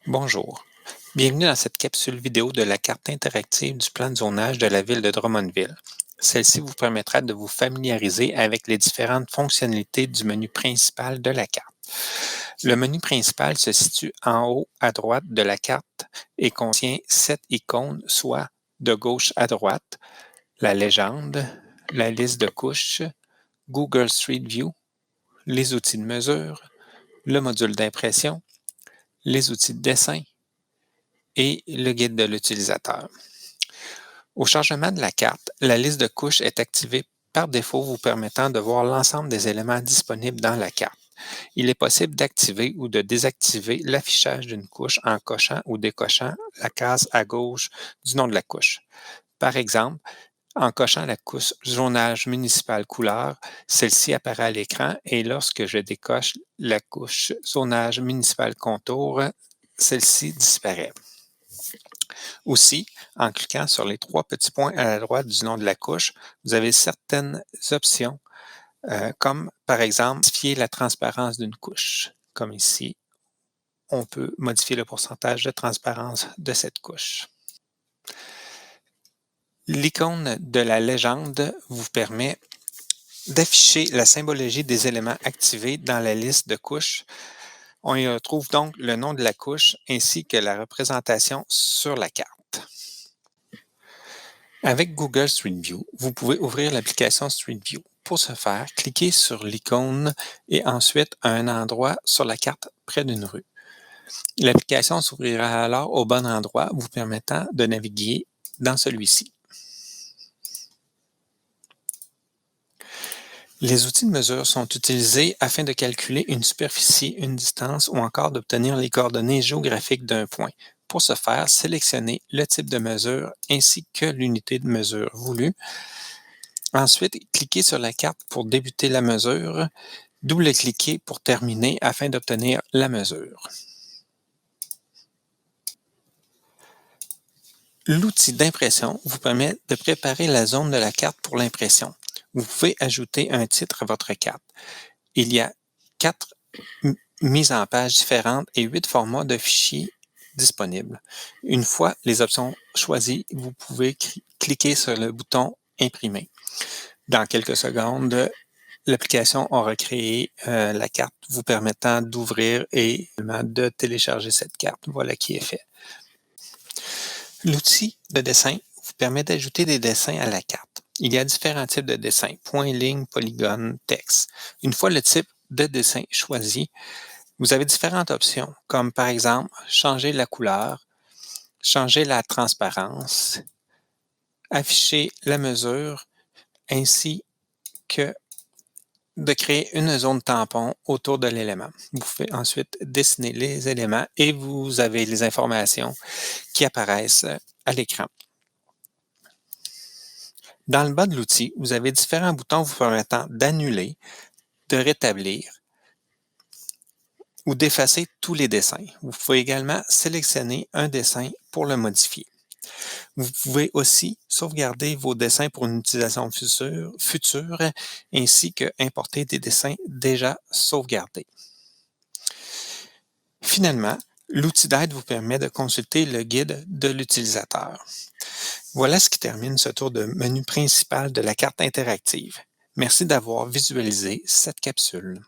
Bonjour, bienvenue dans cette capsule vidéo de la carte interactive du plan de zonage de la ville de Drummondville. Celle-ci vous permettra de vous familiariser avec les différentes fonctionnalités du menu principal de la carte. Le menu principal se situe en haut à droite de la carte et contient 7 icônes, soit de gauche à droite, la légende, la liste de couches, Google Street View, les outils de mesure, le module d'impression, les outils de dessin, et le guide de l'utilisateur. Au chargement de la carte, la liste de couches est activée par défaut, vous permettant de voir l'ensemble des éléments disponibles dans la carte. Il est possible d'activer ou de désactiver l'affichage d'une couche en cochant ou décochant la case à gauche du nom de la couche. Par exemple, en cochant la couche zonage municipal couleur, celle-ci apparaît à l'écran et lorsque je décoche la couche zonage municipal contour, celle-ci disparaît. Aussi, en cliquant sur les 3 petits points à la droite du nom de la couche, vous avez certaines options, comme par exemple modifier la transparence d'une couche. Comme ici, on peut modifier le pourcentage de transparence de cette couche. L'icône de la légende vous permet d'afficher la symbologie des éléments activés dans la liste de couches. On y retrouve donc le nom de la couche ainsi que la représentation sur la carte. Avec Google Street View, vous pouvez ouvrir l'application Street View. Pour ce faire, cliquez sur l'icône et ensuite à un endroit sur la carte près d'une rue. L'application s'ouvrira alors au bon endroit, vous permettant de naviguer dans celui-ci. Les outils de mesure sont utilisés afin de calculer une superficie, une distance ou encore d'obtenir les coordonnées géographiques d'un point. Pour ce faire, sélectionnez le type de mesure ainsi que l'unité de mesure voulue. Ensuite, cliquez sur la carte pour débuter la mesure, double-cliquez pour terminer afin d'obtenir la mesure. L'outil d'impression vous permet de préparer la zone de la carte pour l'impression. Vous pouvez ajouter un titre à votre carte. Il y a 4 mises en page différentes et 8 formats de fichiers disponibles. Une fois les options choisies, vous pouvez cliquer sur le bouton « Imprimer ». Dans quelques secondes, l'application aura créé la carte vous permettant d'ouvrir et de télécharger cette carte. Voilà qui est fait. L'outil de dessin vous permet d'ajouter des dessins à la carte. Il y a différents types de dessins, points, lignes, polygones, texte. Une fois le type de dessin choisi, vous avez différentes options, comme par exemple changer la couleur, changer la transparence, afficher la mesure, ainsi que de créer une zone tampon autour de l'élément. Vous pouvez ensuite dessiner les éléments et vous avez les informations qui apparaissent à l'écran. Dans le bas de l'outil, vous avez différents boutons vous permettant d'annuler, de rétablir ou d'effacer tous les dessins. Vous pouvez également sélectionner un dessin pour le modifier. Vous pouvez aussi sauvegarder vos dessins pour une utilisation future ainsi que importer des dessins déjà sauvegardés. Finalement, l'outil d'aide vous permet de consulter le guide de l'utilisateur. Voilà ce qui termine ce tour de menu principal de la carte interactive. Merci d'avoir visualisé cette capsule.